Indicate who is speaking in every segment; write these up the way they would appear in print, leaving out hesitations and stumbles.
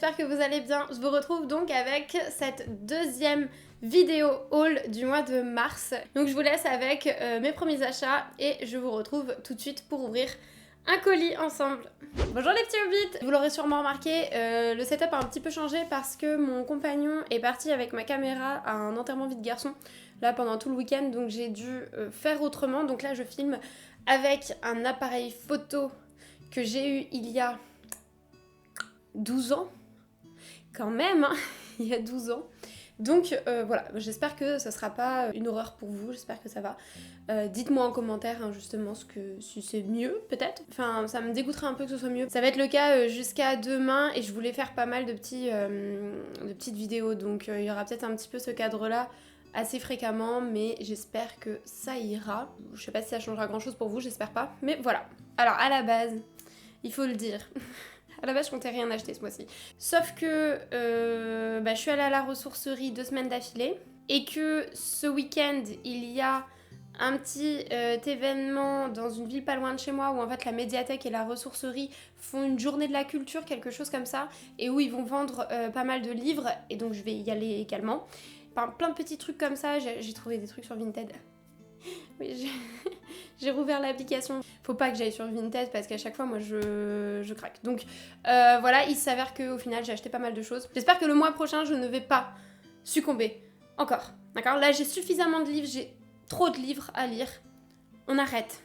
Speaker 1: j'espère que vous allez bien. Je vous retrouve donc avec cette deuxième vidéo haul du mois de mars. Donc je vous laisse avec mes premiers achats et je vous retrouve tout de suite pour ouvrir un colis ensemble. Bonjour les petits hobbits. Vous l'aurez sûrement remarqué, le setup a un petit peu changé parce que mon compagnon est parti avec ma caméra à un enterrement vie de garçon là pendant tout le week-end, donc j'ai dû faire autrement. Donc là je filme avec un appareil photo que j'ai eu il y a 12 ans, quand même, hein, il y a 12 ans. Donc voilà, j'espère que ça sera pas une horreur pour vous, j'espère que ça va. Dites-moi en commentaire hein, justement si c'est mieux peut-être. Enfin, ça me dégoûterait un peu que ce soit mieux. Ça va être le cas jusqu'à demain et je voulais faire pas mal de petites vidéos. Donc il y aura peut-être un petit peu ce cadre-là assez fréquemment, mais j'espère que ça ira. Je sais pas si ça changera grand-chose pour vous, j'espère pas. Mais voilà. Alors à la base, il faut le dire. À la base, je comptais rien acheter ce mois-ci. Sauf que je suis allée à la ressourcerie 2 semaines d'affilée et que ce week-end, il y a un petit événement dans une ville pas loin de chez moi où en fait la médiathèque et la ressourcerie font une journée de la culture, quelque chose comme ça, et où ils vont vendre pas mal de livres et donc je vais y aller également. Enfin, plein de petits trucs comme ça, j'ai trouvé des trucs sur Vinted. Oui, j'ai rouvert l'application. Faut pas que j'aille sur Vinted parce qu'à chaque fois, moi, je craque. Donc voilà, il s'avère qu'au final, j'ai acheté pas mal de choses. J'espère que le mois prochain, je ne vais pas succomber. Encore. D'accord ? Là, j'ai suffisamment de livres, j'ai trop de livres à lire. On arrête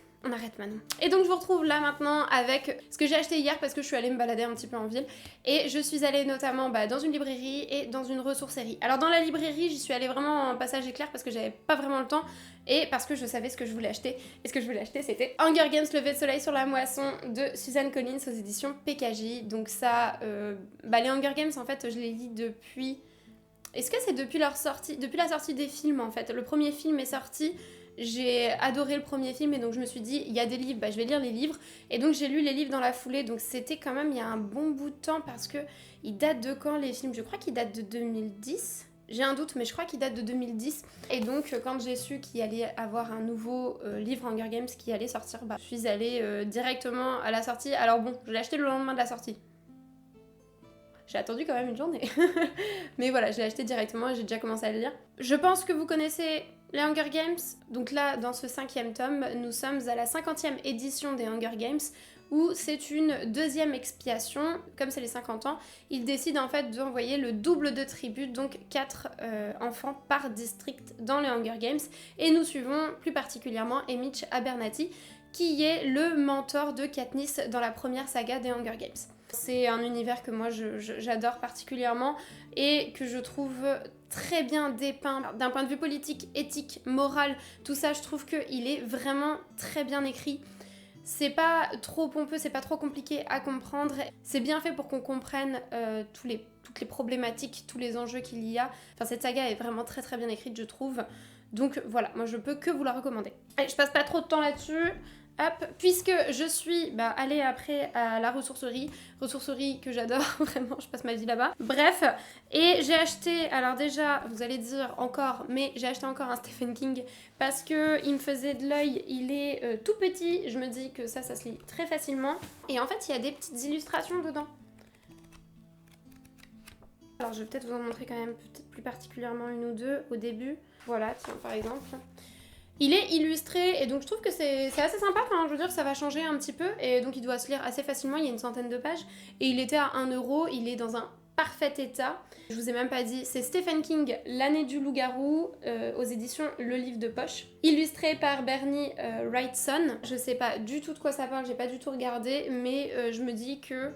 Speaker 1: maintenant. Et donc je vous retrouve là maintenant avec ce que j'ai acheté hier parce que je suis allée me balader un petit peu en ville. Et je suis allée notamment dans une librairie et dans une ressourcerie. Alors dans la librairie, j'y suis allée vraiment en passage éclair parce que j'avais pas vraiment le temps et parce que je savais ce que je voulais acheter. Et ce que je voulais acheter, c'était Hunger Games, Lever de soleil sur la moisson de Suzanne Collins aux éditions PKJ. Donc ça, les Hunger Games, en fait, je les lis depuis... Est-ce que c'est depuis leur sortie, depuis la sortie des films en fait? Le premier film est sorti, j'ai adoré le premier film et donc je me suis dit il y a des livres, je vais lire les livres, et donc j'ai lu les livres dans la foulée, donc c'était quand même il y a un bon bout de temps parce que ils datent de quand les films? Je crois qu'ils datent de 2010. J'ai un doute, mais je crois qu'il date de 2010. Et donc, quand j'ai su qu'il allait avoir un nouveau livre Hunger Games qui allait sortir, je suis allée directement à la sortie. Alors bon, je l'ai acheté le lendemain de la sortie. J'ai attendu quand même une journée. Mais voilà, je l'ai acheté directement et j'ai déjà commencé à le lire. Je pense que vous connaissez les Hunger Games. Donc là, dans ce 5e tome, nous sommes à la 50e édition des Hunger Games, où c'est une deuxième expiation. Comme c'est les 50 ans, ils décident en fait d'envoyer le double de tribut, donc 4 enfants par district dans les Hunger Games. Et nous suivons plus particulièrement Haymitch Abernathy, qui est le mentor de Katniss dans la première saga des Hunger Games. C'est un univers que moi j'adore particulièrement et que je trouve très bien dépeint d'un point de vue politique, éthique, moral, tout ça. Je trouve qu'il est vraiment très bien écrit. C'est pas trop pompeux, c'est pas trop compliqué à comprendre. C'est bien fait pour qu'on comprenne toutes les problématiques, tous les enjeux qu'il y a. Enfin, cette saga est vraiment très très bien écrite, je trouve. Donc voilà, moi je peux que vous la recommander. Allez, je passe pas trop de temps là-dessus. Hop, puisque je suis allée après à la ressourcerie que j'adore, vraiment, je passe ma vie là-bas. Bref, et j'ai acheté, alors déjà, vous allez dire encore, mais j'ai acheté encore un Stephen King parce que il me faisait de l'œil, il est tout petit, je me dis que ça se lit très facilement. Et en fait, il y a des petites illustrations dedans. Alors, je vais peut-être vous en montrer quand même, peut-être plus particulièrement une ou deux au début. Voilà, tiens, par exemple. Il est illustré et donc je trouve que c'est assez sympa, enfin, je veux dire ça va changer un petit peu et donc il doit se lire assez facilement, il y a une centaine de pages et il était à 1€, il est dans un parfait état. Je vous ai même pas dit, c'est Stephen King, L'année du loup-garou aux éditions Le Livre de Poche, illustré par Bernie Wrightson. Je sais pas du tout de quoi ça parle, j'ai pas du tout regardé, mais je me dis que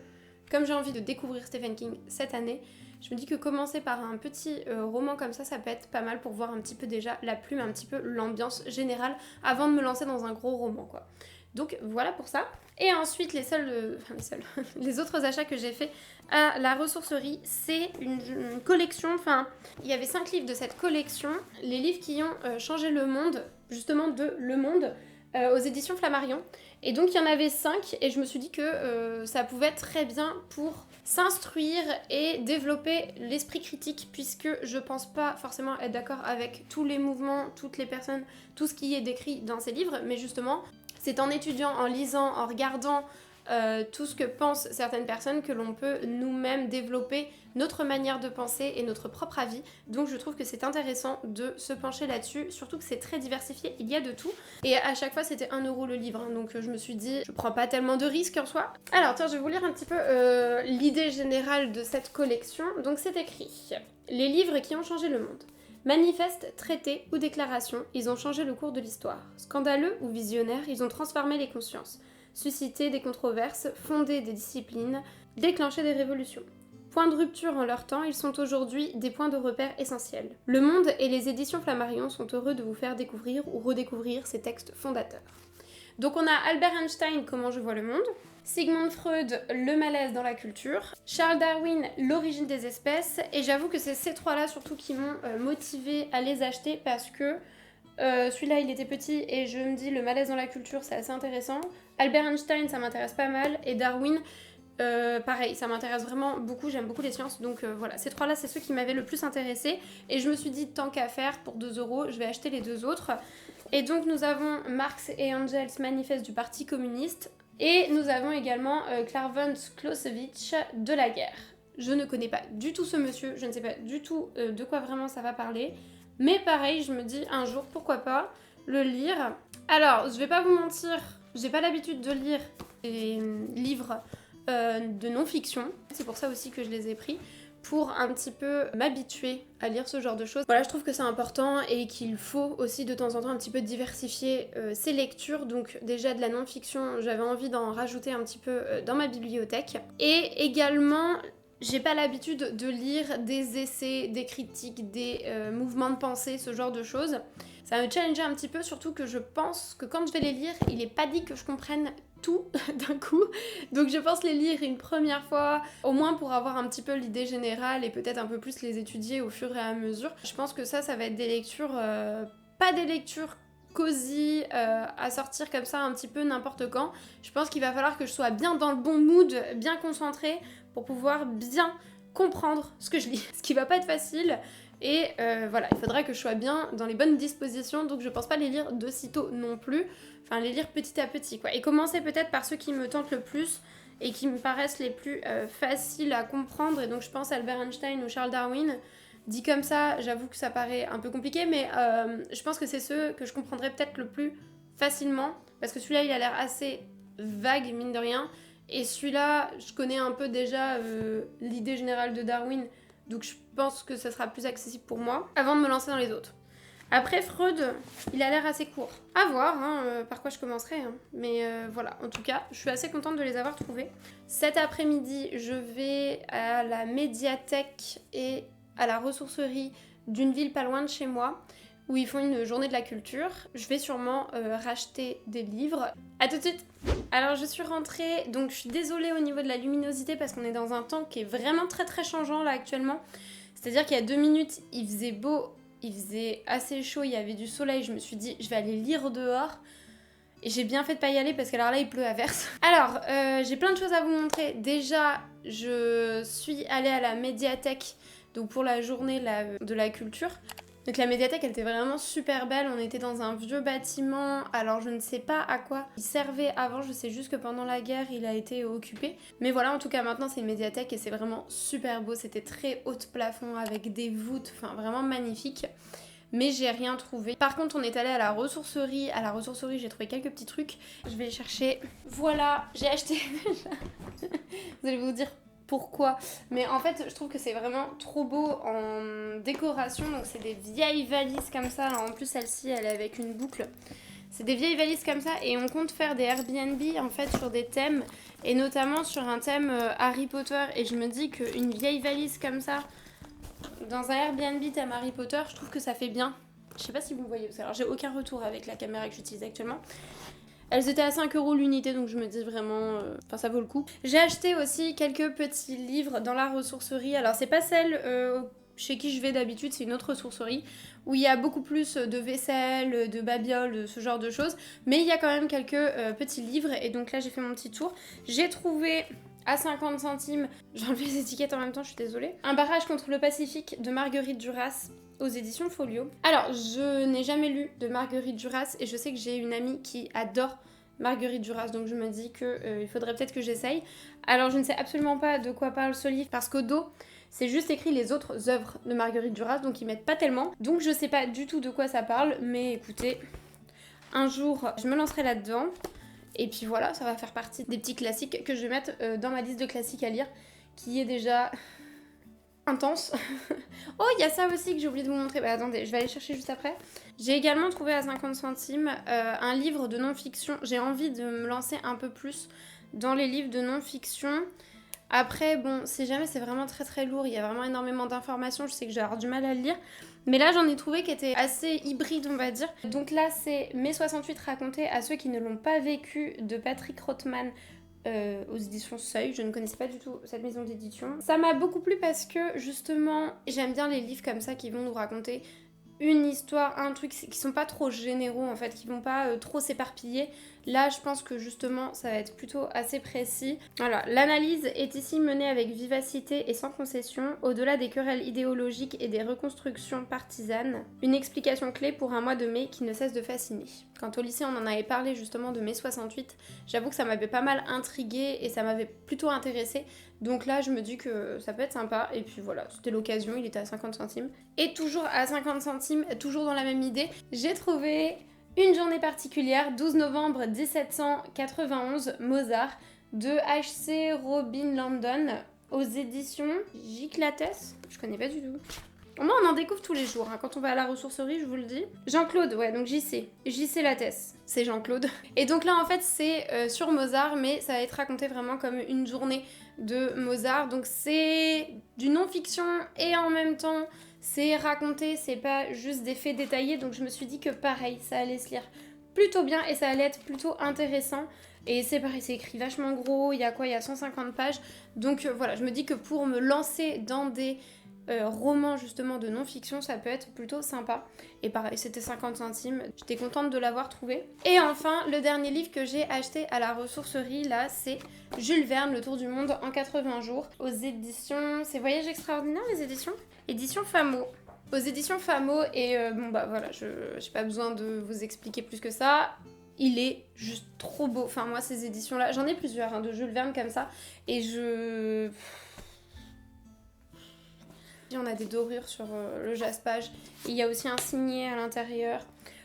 Speaker 1: comme j'ai envie de découvrir Stephen King cette année, je me dis que commencer par un petit roman comme ça peut être pas mal pour voir un petit peu déjà la plume, un petit peu l'ambiance générale avant de me lancer dans un gros roman quoi. Donc voilà pour ça. Et ensuite les autres achats que j'ai fait à la ressourcerie, c'est une collection, enfin il y avait 5 livres de cette collection, les livres qui ont changé le monde, justement de Le Monde, aux éditions Flammarion. Et donc il y en avait 5 et je me suis dit que ça pouvait être très bien pour s'instruire et développer l'esprit critique, puisque je pense pas forcément être d'accord avec tous les mouvements, toutes les personnes, tout ce qui est décrit dans ces livres, mais justement c'est en étudiant, en lisant, en regardant tout ce que pensent certaines personnes, que l'on peut nous-mêmes développer notre manière de penser et notre propre avis. Donc je trouve que c'est intéressant de se pencher là-dessus, surtout que c'est très diversifié, il y a de tout. Et à chaque fois c'était 1 € le livre, hein, donc je me suis dit, je prends pas tellement de risques en soi. Alors tiens, je vais vous lire un petit peu l'idée générale de cette collection. Donc c'est écrit: les livres qui ont changé le monde. Manifestes, traités ou déclarations, ils ont changé le cours de l'histoire. Scandaleux ou visionnaires, ils ont transformé les consciences, suscité des controverses, fondé des disciplines, déclenché des révolutions. Points de rupture en leur temps, ils sont aujourd'hui des points de repère essentiels. Le Monde et les éditions Flammarion sont heureux de vous faire découvrir ou redécouvrir ces textes fondateurs. Donc on a Albert Einstein, Comment je vois le monde, Sigmund Freud, Le malaise dans la culture, Charles Darwin, L'origine des espèces, et j'avoue que c'est ces trois-là surtout qui m'ont motivée à les acheter parce que celui-là il était petit et je me dis Le malaise dans la culture c'est assez intéressant, Albert Einstein ça m'intéresse pas mal, et Darwin pareil, ça m'intéresse vraiment beaucoup, j'aime beaucoup les sciences, donc voilà, ces trois-là c'est ceux qui m'avaient le plus intéressé, et je me suis dit tant qu'à faire, pour 2 €, je vais acheter les 2 autres. Et donc nous avons Marx et Engels, manifeste du Parti communiste, et nous avons également Clarence Clausewitz, De la guerre. Je ne connais pas du tout ce monsieur, je ne sais pas du tout de quoi vraiment ça va parler, mais pareil, je me dis un jour, pourquoi pas, le lire. Alors, je vais pas vous mentir, j'ai pas l'habitude de lire des livres de non-fiction, c'est pour ça aussi que je les ai pris, pour un petit peu m'habituer à lire ce genre de choses. Voilà, je trouve que c'est important et qu'il faut aussi de temps en temps un petit peu diversifier ses lectures. Donc déjà de la non-fiction, j'avais envie d'en rajouter un petit peu dans ma bibliothèque. Et également, j'ai pas l'habitude de lire des essais, des critiques, des mouvements de pensée, ce genre de choses. Ça me challengeait un petit peu, surtout que je pense que quand je vais les lire, il est pas dit que je comprenne tout d'un coup. Donc je pense les lire une première fois, au moins pour avoir un petit peu l'idée générale et peut-être un peu plus les étudier au fur et à mesure. Je pense que ça va être des lectures, pas des lectures cosy, à sortir comme ça un petit peu n'importe quand. Je pense qu'il va falloir que je sois bien dans le bon mood, bien concentrée pour pouvoir bien comprendre ce que je lis. Ce qui va pas être facile. Et voilà, il faudra que je sois bien dans les bonnes dispositions, donc je pense pas les lire de sitôt non plus, enfin les lire petit à petit quoi. Et commencer peut-être par ceux qui me tentent le plus et qui me paraissent les plus faciles à comprendre, et donc je pense à Albert Einstein ou Charles Darwin. Dit comme ça, j'avoue que ça paraît un peu compliqué, mais je pense que c'est ceux que je comprendrais peut-être le plus facilement, parce que celui-là il a l'air assez vague mine de rien, et celui-là je connais un peu déjà l'idée générale de Darwin, donc je pense que ça sera plus accessible pour moi avant de me lancer dans les autres. Après Freud, il a l'air assez court. À voir par quoi je commencerai, hein. Mais voilà, en tout cas, je suis assez contente de les avoir trouvés. Cet après-midi, je vais à la médiathèque et à la ressourcerie d'une ville pas loin de chez moi, où ils font une journée de la culture. Je vais sûrement racheter des livres. À tout de suite. Alors je suis rentrée, donc je suis désolée au niveau de la luminosité parce qu'on est dans un temps qui est vraiment très très changeant là actuellement. C'est-à-dire qu'il y a 2 minutes, il faisait beau, il faisait assez chaud, il y avait du soleil, je me suis dit je vais aller lire dehors. Et j'ai bien fait de pas y aller parce que alors là il pleut à verse. Alors, j'ai plein de choses à vous montrer. Déjà, je suis allée à la médiathèque, donc pour la journée de la culture. Donc la médiathèque elle était vraiment super belle, on était dans un vieux bâtiment, alors je ne sais pas à quoi il servait avant, je sais juste que pendant la guerre il a été occupé. Mais voilà, en tout cas maintenant c'est une médiathèque et c'est vraiment super beau, c'était très haut de plafond avec des voûtes, enfin vraiment magnifique. Mais j'ai rien trouvé. Par contre on est allé à la ressourcerie j'ai trouvé quelques petits trucs, je vais les chercher. Voilà, j'ai acheté vous allez vous dire pourquoi, mais en fait je trouve que c'est vraiment trop beau en décoration. Donc c'est des vieilles valises comme ça, alors en plus celle-ci elle est avec une boucle, c'est des vieilles valises comme ça, et on compte faire des Airbnb en fait sur des thèmes, et notamment sur un thème Harry Potter, et je me dis qu'une vieille valise comme ça dans un Airbnb thème Harry Potter, je trouve que ça fait bien. Je sais pas si vous me voyez, parce que alors j'ai aucun retour avec la caméra que j'utilise actuellement. Elles étaient à 5 € l'unité, donc je me dis vraiment, enfin ça vaut le coup. J'ai acheté aussi quelques petits livres dans la ressourcerie. Alors c'est pas celle chez qui je vais d'habitude, c'est une autre ressourcerie où il y a beaucoup plus de vaisselle, de babioles, ce genre de choses. Mais il y a quand même quelques petits livres, et donc là j'ai fait mon petit tour. J'ai trouvé à 50 centimes, j'ai enlevé les étiquettes en même temps, je suis désolée, Un barrage contre le Pacifique de Marguerite Duras aux éditions Folio. Alors, je n'ai jamais lu de Marguerite Duras et je sais que j'ai une amie qui adore Marguerite Duras, donc je me dis qu'il faudrait peut-être que j'essaye. Alors je ne sais absolument pas de quoi parle ce livre parce qu'au dos c'est juste écrit les autres œuvres de Marguerite Duras, donc ils mettent pas tellement. Donc je sais pas du tout de quoi ça parle, mais écoutez, un jour je me lancerai là-dedans. Et puis voilà, ça va faire partie des petits classiques que je vais mettre dans ma liste de classiques à lire, qui est déjà intense. Oh, il y a ça aussi que j'ai oublié de vous montrer. Bah attendez, je vais aller chercher juste après. J'ai également trouvé à 50 centimes un livre de non-fiction. J'ai envie de me lancer un peu plus dans les livres de non-fiction. Après, bon, si jamais c'est vraiment très très lourd, il y a vraiment énormément d'informations, je sais que je vais avoir du mal à le lire. Mais là, j'en ai trouvé qui était assez hybride, on va dire. Donc là, c'est Mai 68 raconté à ceux qui ne l'ont pas vécu de Patrick Rothman aux éditions Seuil. Je ne connaissais pas du tout cette maison d'édition. Ça m'a beaucoup plu parce que justement, j'aime bien les livres comme ça qui vont nous raconter une histoire, un truc qui sont pas trop généraux en fait, qui vont pas trop s'éparpiller. Là, je pense que justement, ça va être plutôt assez précis. Voilà, l'analyse est ici menée avec vivacité et sans concession, au-delà des querelles idéologiques et des reconstructions partisanes. Une explication clé pour un mois de mai qui ne cesse de fasciner. Quand au lycée, on en avait parlé justement de mai 68, j'avoue que ça m'avait pas mal intriguée et ça m'avait plutôt intéressée. Donc là, je me dis que ça peut être sympa. Et puis voilà, c'était l'occasion, il était à 50 centimes. Et toujours à 50 centimes, toujours dans la même idée, j'ai trouvé Une journée particulière, 12 novembre 1791, Mozart, de H.C. Robin Landon, aux éditions Giclates. Je connais pas du tout. Moi, on en découvre tous les jours, hein. Quand on va à la ressourcerie, je vous le dis. Jean-Claude, ouais, donc JC Lattès, c'est Jean-Claude. Et donc là, en fait, c'est sur Mozart, mais ça va être raconté vraiment comme une journée de Mozart. Donc c'est du non-fiction et en même temps, c'est raconté, c'est pas juste des faits détaillés. Donc je me suis dit que pareil, ça allait se lire plutôt bien et ça allait être plutôt intéressant. Et c'est pareil, c'est écrit vachement gros, il y a quoi? Il y a 150 pages. Donc voilà, je me dis que pour me lancer dans des roman justement de non-fiction, ça peut être plutôt sympa. Et pareil, c'était 50 centimes, j'étais contente de l'avoir trouvé. Et enfin, le dernier livre que j'ai acheté à la ressourcerie, là, c'est Jules Verne, Le Tour du Monde en 80 jours, aux éditions... C'est Voyage Extraordinaire, les éditions? Éditions Famo. Aux éditions Famo, et bon bah voilà, j'ai pas besoin de vous expliquer plus que ça. Il est juste trop beau. Enfin, moi, ces éditions-là, j'en ai plusieurs, hein, de Jules Verne comme ça, et on a des dorures sur le jaspage. Il y a aussi un signet à l'intérieur.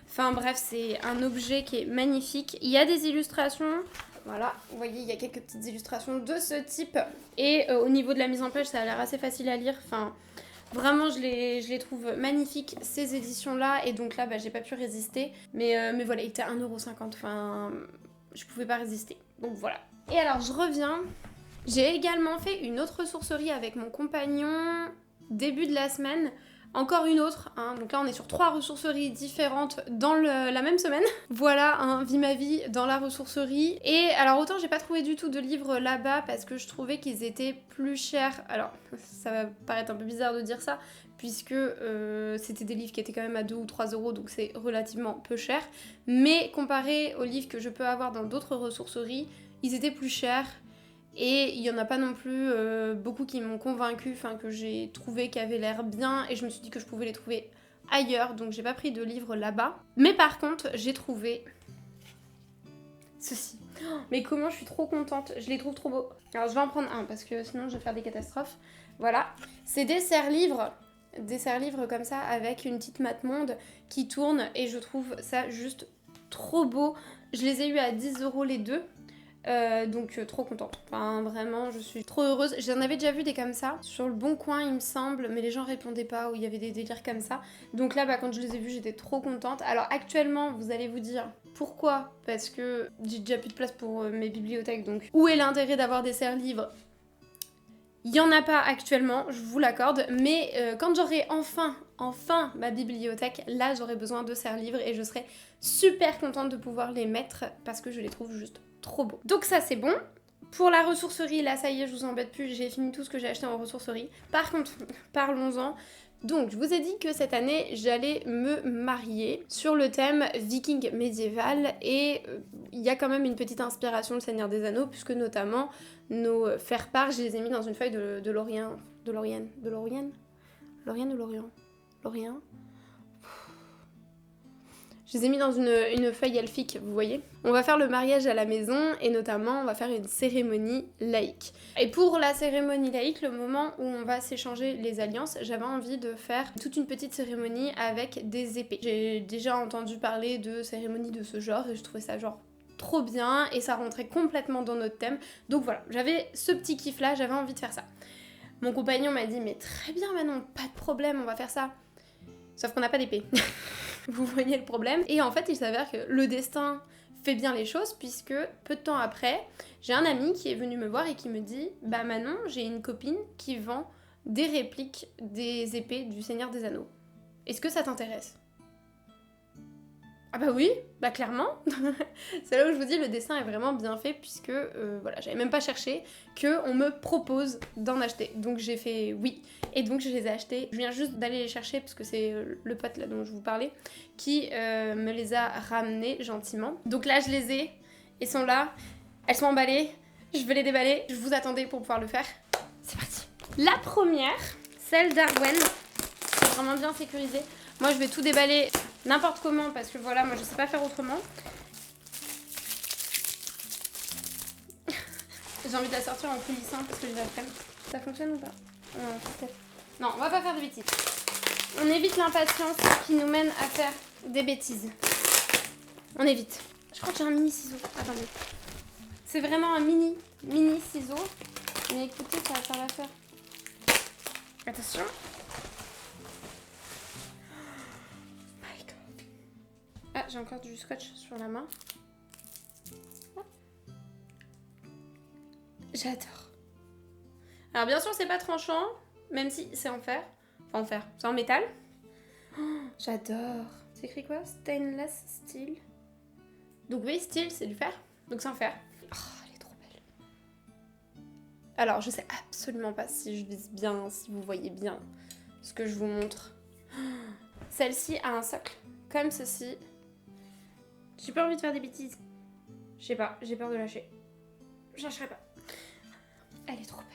Speaker 1: Enfin bref, c'est un objet qui est magnifique. Il y a des illustrations. Voilà, vous voyez, il y a quelques petites illustrations de ce type. Et au niveau de la mise en page, ça a l'air assez facile à lire. Enfin, vraiment, je les trouve magnifiques, ces éditions-là. Et donc là, bah, j'ai pas pu résister. Mais voilà, il était à 1,50€. Enfin, je pouvais pas résister. Donc voilà. Et alors, je reviens. J'ai également fait une autre ressourcerie avec mon compagnon début de la semaine, encore une autre, hein. Donc là on est sur 3 ressourceries différentes dans la même semaine. Voilà, hein, Vie ma vie dans la ressourcerie. Et alors autant j'ai pas trouvé du tout de livres là-bas parce que je trouvais qu'ils étaient plus chers. Alors ça va paraître un peu bizarre de dire ça, puisque c'était des livres qui étaient quand même à 2 ou 3€, donc c'est relativement peu cher. Mais comparé aux livres que je peux avoir dans d'autres ressourceries, ils étaient plus chers. Et il n'y en a pas non plus beaucoup qui m'ont convaincue, enfin que j'ai trouvé qui avaient l'air bien, et je me suis dit que je pouvais les trouver ailleurs, donc j'ai pas pris de livres là-bas. Mais par contre, j'ai trouvé ceci. Oh, mais comment je suis trop contente, je les trouve trop beaux. Alors je vais en prendre un, parce que sinon je vais faire des catastrophes. Voilà, c'est des serre-livres comme ça, avec une petite mate-monde qui tourne, et je trouve ça juste trop beau. Je les ai eu à 10€ les deux. Donc trop contente, enfin vraiment je suis trop heureuse. J'en avais déjà vu des comme ça sur le Bon Coin il me semble, mais les gens répondaient pas, ou il y avait des délires comme ça. Donc là bah, quand je les ai vus j'étais trop contente. Alors actuellement vous allez vous dire pourquoi, parce que j'ai déjà plus de place pour mes bibliothèques, donc où est l'intérêt d'avoir des serre-livres? Il y en a pas actuellement, je vous l'accorde, mais quand j'aurai enfin ma bibliothèque, là j'aurai besoin de serre-livres et je serai super contente de pouvoir les mettre parce que je les trouve juste trop beaux. Donc ça c'est bon. Pour la ressourcerie, là ça y est, je vous embête plus, j'ai fini tout ce que j'ai acheté en ressourcerie. Par contre, parlons-en. Donc je vous ai dit que cette année j'allais me marier sur le thème viking médiéval, et il y a quand même une petite inspiration le Seigneur des Anneaux, puisque notamment nos faire-part, je les ai mis dans une feuille de Lorient. De Lorient ou Lorient? Lorient? Je les ai mis dans une feuille elfique, vous voyez. On va faire le mariage à la maison et notamment on va faire une cérémonie laïque. Et pour la cérémonie laïque, le moment où on va s'échanger les alliances, j'avais envie de faire toute une petite cérémonie avec des épées. J'ai déjà entendu parler de cérémonies de ce genre et je trouvais ça genre trop bien et ça rentrait complètement dans notre thème. Donc voilà, j'avais ce petit kiff là, j'avais envie de faire ça. Mon compagnon m'a dit mais très bien Manon, pas de problème, on va faire ça. Sauf qu'on n'a pas d'épée. Vous voyez le problème. Et en fait, il s'avère que le destin fait bien les choses puisque peu de temps après, j'ai un ami qui est venu me voir et qui me dit « Bah Manon, j'ai une copine qui vend des répliques des épées du Seigneur des Anneaux. Est-ce que ça t'intéresse ?» Ah bah oui, bah clairement. C'est là où je vous dis le dessin est vraiment bien fait puisque voilà, j'avais même pas cherché qu'on me propose d'en acheter. Donc j'ai fait oui et donc je les ai achetés. Je viens juste d'aller les chercher parce que c'est le pote là dont je vous parlais qui me les a ramenés gentiment. Donc là je les ai, elles sont là, elles sont emballées, je vais les déballer, je vous attendais pour pouvoir le faire. C'est parti. La première, celle d'Arwen, c'est vraiment bien sécurisé. Moi je vais tout déballer n'importe comment parce que voilà, moi je sais pas faire autrement. J'ai envie de la sortir en coulissant parce que je la flemme. Ça fonctionne ou pas? Non, on va pas faire de bêtises. On évite l'impatience qui nous mène à faire des bêtises. On évite. Je crois que j'ai un mini ciseau. Attendez. C'est vraiment un mini ciseau. Mais écoutez, ça va faire l'affaire. Attention. Ah, j'ai encore du scotch sur la main. J'adore. Alors bien sûr, c'est pas tranchant, même si c'est en fer. Enfin en fer, c'est en métal. Oh, j'adore. C'est écrit quoi? Stainless steel. Donc oui, steel, c'est du fer. Donc c'est en fer. Oh, elle est trop belle. Alors, je sais absolument pas si je vise bien, si vous voyez bien ce que je vous montre. Celle-ci a un socle, comme ceci. J'ai pas envie de faire des bêtises. Je sais pas, j'ai peur de lâcher. Je lâcherai pas. Elle est trop belle.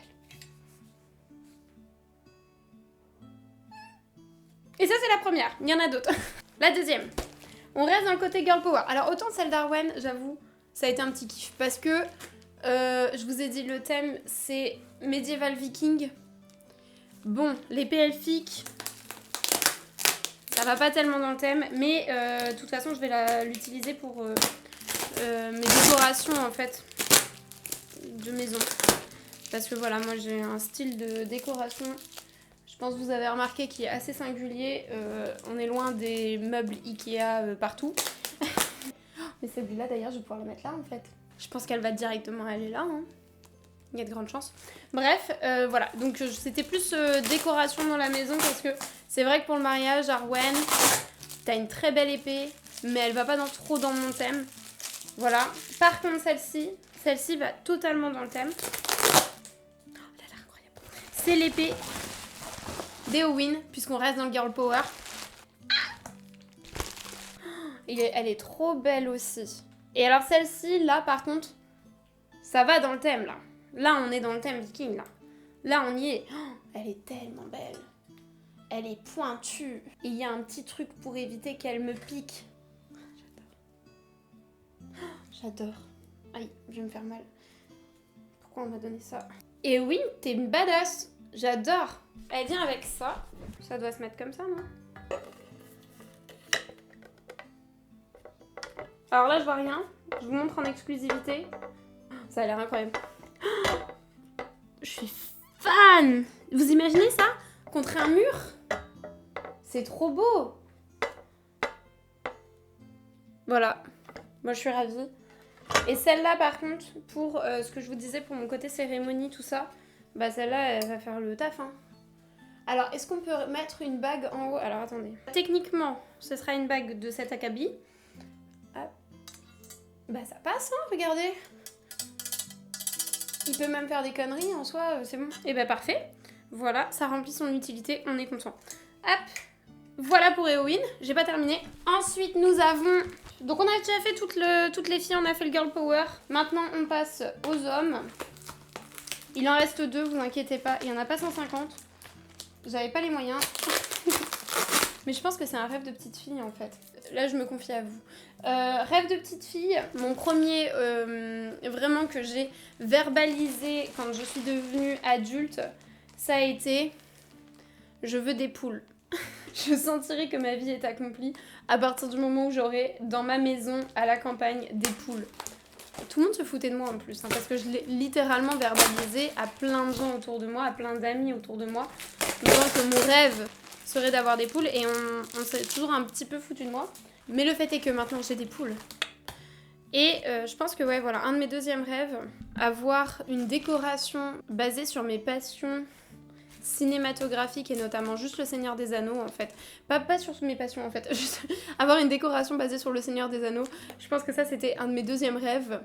Speaker 1: Et ça, c'est la première. Il y en a d'autres. La deuxième. On reste dans le côté girl power. Alors, autant celle d'Arwen, j'avoue, ça a été un petit kiff. Parce que, je vous ai dit, le thème, c'est médiéval viking. Bon, l'épée elfique, ça va pas tellement dans le thème. Mais, de toute façon, je vais l'utiliser pour mes décorations, en fait, de maison. Parce que voilà, moi j'ai un style de décoration, je pense que vous avez remarqué, qui est assez singulier. On est loin des meubles Ikea partout. Mais celle-là d'ailleurs, je vais pouvoir la mettre là en fait. Je pense qu'elle va directement aller là. Hein. Il y a de grandes chances. Bref, voilà. Donc c'était plus décoration dans la maison parce que c'est vrai que pour le mariage, Arwen, t'as une très belle épée, mais elle va pas trop dans mon thème. Voilà. Par contre, celle-ci va totalement dans le thème. C'est l'épée d'Éowyn, puisqu'on reste dans le girl power. Elle est trop belle aussi. Et alors celle-ci, là par contre, ça va dans le thème là. Là on est dans le thème viking là. Là on y est. Oh, elle est tellement belle. Elle est pointue. Et il y a un petit truc pour éviter qu'elle me pique. J'adore. Aïe, je vais me faire mal. Pourquoi on m'a donné ça? Et oui, t'es une badass. J'adore. Elle vient avec ça. Ça doit se mettre comme ça, non? Alors là, je vois rien. Je vous montre en exclusivité. Ça a l'air incroyable. Je suis fan. Vous imaginez ça? Contre un mur? C'est trop beau. Voilà. Moi, je suis ravie. Et celle-là, par contre, pour ce que je vous disais, pour mon côté cérémonie, tout ça, bah celle-là, elle va faire le taf. Hein. Alors, est-ce qu'on peut mettre une bague en haut? Alors, attendez. Techniquement, ce sera une bague de cet acabit. Ah. Bah, ça passe, hein, regardez. Il peut même faire des conneries, en soi, c'est bon. Et bah, parfait. Voilà, ça remplit son utilité, on est content. Hop. Voilà pour Éowyn, j'ai pas terminé. Ensuite, nous avons... Donc, on a déjà fait toutes les filles, on a fait le girl power. Maintenant, on passe aux hommes. Il en reste 2, vous inquiétez pas. Il n'y en a pas 150. J'avais pas les moyens. Mais je pense que c'est un rêve de petite fille en fait. Là, je me confie à vous. Rêve de petite fille, mon premier vraiment que j'ai verbalisé quand je suis devenue adulte, ça a été je veux des poules. Je sentirai que ma vie est accomplie à partir du moment où j'aurai dans ma maison à la campagne des poules. Tout le monde se foutait de moi en plus, hein, parce que je l'ai littéralement verbalisé à plein de gens autour de moi, à plein d'amis autour de moi, disant que mon rêve serait d'avoir des poules et on s'est toujours un petit peu foutu de moi. Mais le fait est que maintenant j'ai des poules. Et je pense que ouais, voilà, un de mes deuxièmes rêves, avoir une décoration basée sur mes passions cinématographiques et notamment juste le Seigneur des Anneaux en fait. Pas sur mes passions en fait, juste avoir une décoration basée sur le Seigneur des Anneaux. Je pense que ça c'était un de mes deuxièmes rêves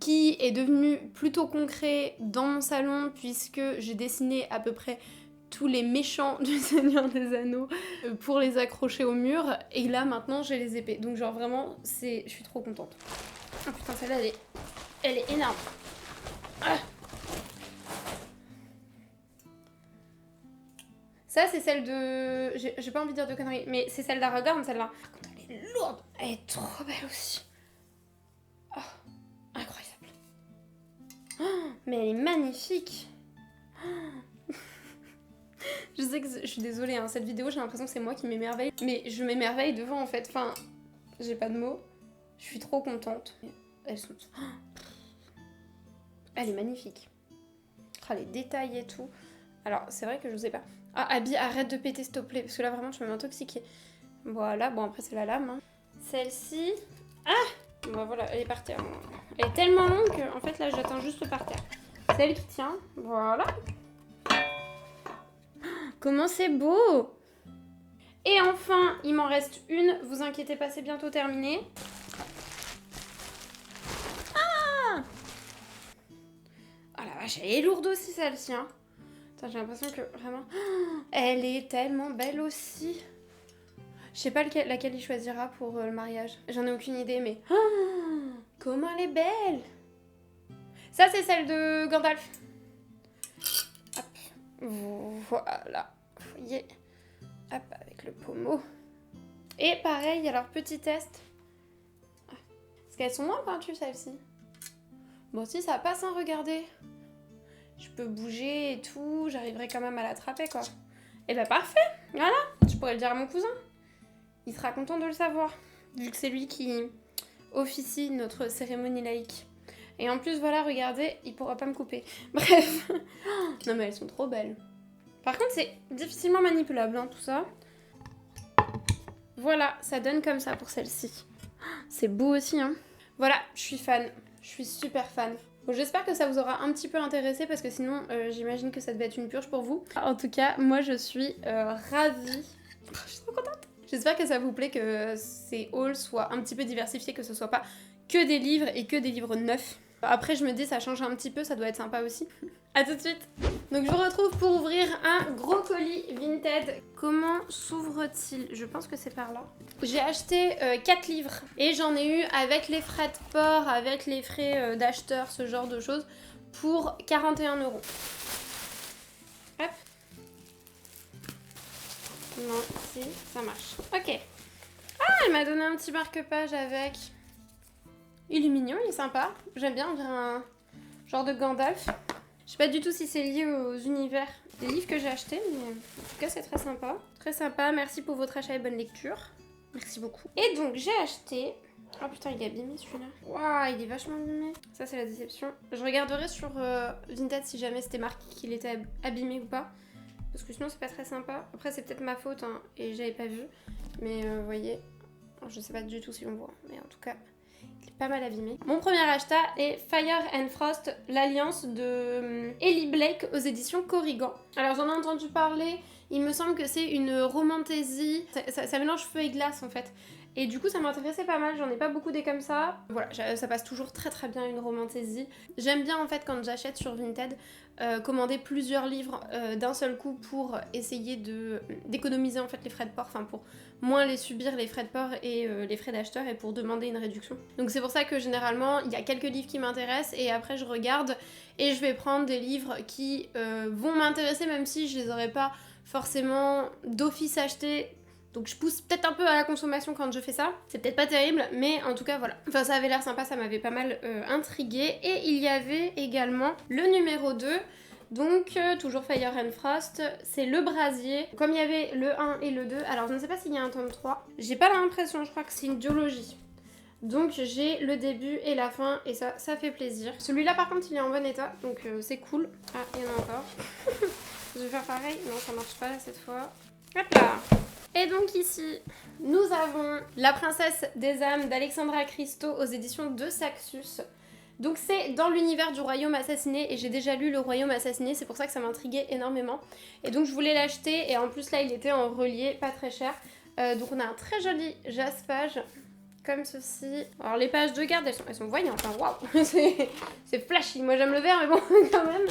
Speaker 1: qui est devenu plutôt concret dans mon salon puisque j'ai dessiné à peu près tous les méchants du Seigneur des Anneaux pour les accrocher au mur et là maintenant j'ai les épées. Donc genre vraiment je suis trop contente. Oh putain celle-là elle est énorme. Ah. Ça, c'est celle de... J'ai pas envie de dire de conneries, mais c'est celle d'Aragorn, celle-là. Elle est lourde. Elle est trop belle aussi. Oh, incroyable. Oh, mais elle est magnifique. Oh. Je sais que je suis désolée, hein, cette vidéo, j'ai l'impression que c'est moi qui m'émerveille. Mais je m'émerveille devant, en fait. Enfin, j'ai pas de mots. Je suis trop contente. Elles sont... Oh. Elle est magnifique. Oh, les détails et tout. Alors, c'est vrai que je sais pas... Ah, Abby, arrête de péter, s'il te plaît, parce que là, vraiment, tu vas m'intoxiquer. Voilà, bon, après, c'est la lame. Hein. Celle-ci... Ah bon, voilà, elle est par terre. Elle est tellement longue qu'en fait, là, j'atteins juste par terre. Celle qui tient, voilà. Comment c'est beau! Et enfin, il m'en reste une. Vous inquiétez pas, c'est bientôt terminé. Ah! Oh la vache, elle est lourde aussi, celle-ci, hein. J'ai l'impression que vraiment... Oh, elle est tellement belle aussi. Je sais pas laquelle il choisira pour le mariage. J'en ai aucune idée, mais... Oh, comment elle est belle! Ça, c'est celle de Gandalf. Hop. Voilà. Vous voyez. Hop, avec le pommeau. Et pareil, alors petit test. Parce qu'elles sont moins pointues, celles-ci. Bon, si, ça passe, hein, regardez. Je peux bouger et tout, j'arriverai quand même à l'attraper quoi. Et bah parfait, voilà, je pourrais le dire à mon cousin. Il sera content de le savoir, vu que c'est lui qui officie notre cérémonie laïque. Et en plus voilà, regardez, il pourra pas me couper. Bref, non mais elles sont trop belles. Par contre c'est difficilement manipulable hein, tout ça. Voilà, ça donne comme ça pour celle-ci. C'est beau aussi hein. Voilà, je suis fan, je suis super fan. Bon, j'espère que ça vous aura un petit peu intéressé parce que sinon j'imagine que ça devait être une purge pour vous. En tout cas, moi je suis ravie. Je suis trop contente. J'espère que ça vous plaît, que ces hauls soient un petit peu diversifiés, que ce soit pas que des livres et que des livres neufs. Après je me dis ça change un petit peu, ça doit être sympa aussi. A tout de suite. Donc je vous retrouve pour ouvrir un gros colis Vinted. Comment s'ouvre-t-il? Je pense que c'est par là. J'ai acheté 4 livres et j'en ai eu avec les frais de port, avec les frais d'acheteur, ce genre de choses, pour 41 €. Hop. Non, si, ça marche. Ok. Ah, elle m'a donné un petit marque-page avec... Il est mignon, il est sympa. J'aime bien, on dirait un genre de Gandalf. Je sais pas du tout si c'est lié aux univers des livres que j'ai achetés, mais en tout cas c'est très sympa. Très sympa, merci pour votre achat et bonne lecture. Merci beaucoup. Et donc j'ai acheté... Oh putain, il est abîmé celui-là. Waouh, il est vachement abîmé. Ça c'est la déception. Je regarderai sur Vinted si jamais c'était marqué qu'il était abîmé ou pas. Parce que sinon c'est pas très sympa. Après c'est peut-être ma faute hein, et j'avais pas vu. Mais vous voyez, je sais pas du tout si on voit. Mais en tout cas... pas mal abîmé. Mon premier achat est Fire and Frost, l'alliance de Ellie Blake aux éditions Corrigan. Alors j'en ai entendu parler, il me semble que c'est une romantaisie, ça mélange feu et glace en fait. Et du coup ça m'intéressait pas mal, j'en ai pas beaucoup des comme ça. Voilà, ça passe toujours très très bien une romantaisie. J'aime bien en fait quand j'achète sur Vinted, commander plusieurs livres d'un seul coup pour essayer d'économiser en fait les frais de port, enfin pour moins les subir les frais de port et les frais d'acheteur et pour demander une réduction. Donc c'est pour ça que généralement il y a quelques livres qui m'intéressent et après je regarde et je vais prendre des livres qui vont m'intéresser même si je les aurais pas forcément d'office achetés Donc je pousse peut-être un peu à la consommation quand je fais ça. C'est peut-être pas terrible, mais en tout cas voilà. Enfin ça avait l'air sympa, ça m'avait pas mal intriguée. Et il y avait également le numéro 2. Donc toujours Fire and Frost, c'est le brasier. Comme il y avait le 1 et le 2, alors je ne sais pas s'il y a un tome 3. J'ai pas l'impression, je crois que c'est une duologie. Donc j'ai le début et la fin et ça fait plaisir. Celui-là par contre il est en bon état, donc c'est cool. Ah, il y en a encore. Je vais faire pareil. Non, ça marche pas cette fois. Hop là. Et donc ici, nous avons La Princesse des âmes d'Alexandra Christo aux éditions de Saxus. Donc c'est dans l'univers du Royaume assassiné et j'ai déjà lu le Royaume assassiné, c'est pour ça que ça m'intriguait énormément. Et donc je voulais l'acheter et en plus là il était en relié, pas très cher. Donc on a un très joli jaspage comme ceci. Alors les pages de garde elles sont voyantes, hein. Waouh. C'est flashy, moi j'aime le vert mais bon quand même.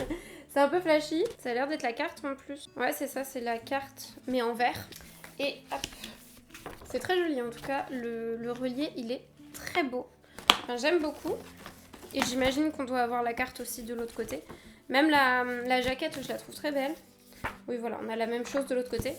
Speaker 1: C'est un peu flashy. Ça a l'air d'être la carte en plus. Ouais c'est ça, c'est la carte mais en vert. Et hop. C'est très joli en tout cas, le relié il est très beau. Enfin, j'aime beaucoup. Et j'imagine qu'on doit avoir la carte aussi de l'autre côté. Même la jaquette, je la trouve très belle. Oui, voilà, on a la même chose de l'autre côté.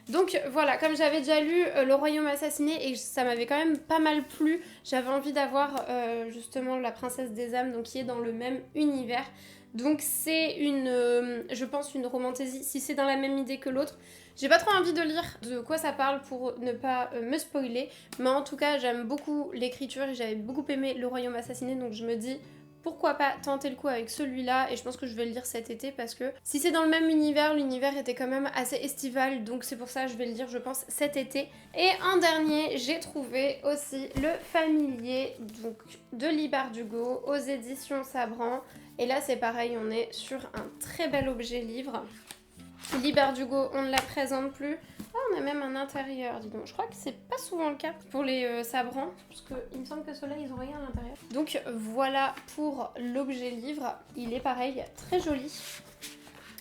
Speaker 1: Donc voilà, comme j'avais déjà lu Le Royaume assassiné et ça m'avait quand même pas mal plu, j'avais envie d'avoir justement La Princesse des âmes, donc qui est dans le même univers. Donc c'est je pense une romantaisie, si c'est dans la même idée que l'autre. J'ai pas trop envie de lire de quoi ça parle pour ne pas me spoiler, mais en tout cas j'aime beaucoup l'écriture et j'avais beaucoup aimé Le Royaume assassiné, donc je me dis pourquoi pas tenter le coup avec celui-là, et je pense que je vais le lire cet été parce que si c'est dans le même univers, l'univers était quand même assez estival, donc c'est pour ça que je vais le lire je pense cet été. Et en dernier, j'ai trouvé aussi Le Familier, donc de Lee Bardugo aux éditions Sabran. Et là c'est pareil, on est sur un très bel objet livre. Lee Bardugo, on ne la présente plus. Ah, on a même un intérieur, dis donc. Je crois que c'est pas souvent le cas pour les Sabrans, parce qu'il me semble que ceux-là, ils ont rien à l'intérieur. Donc voilà pour l'objet livre. Il est pareil, très joli.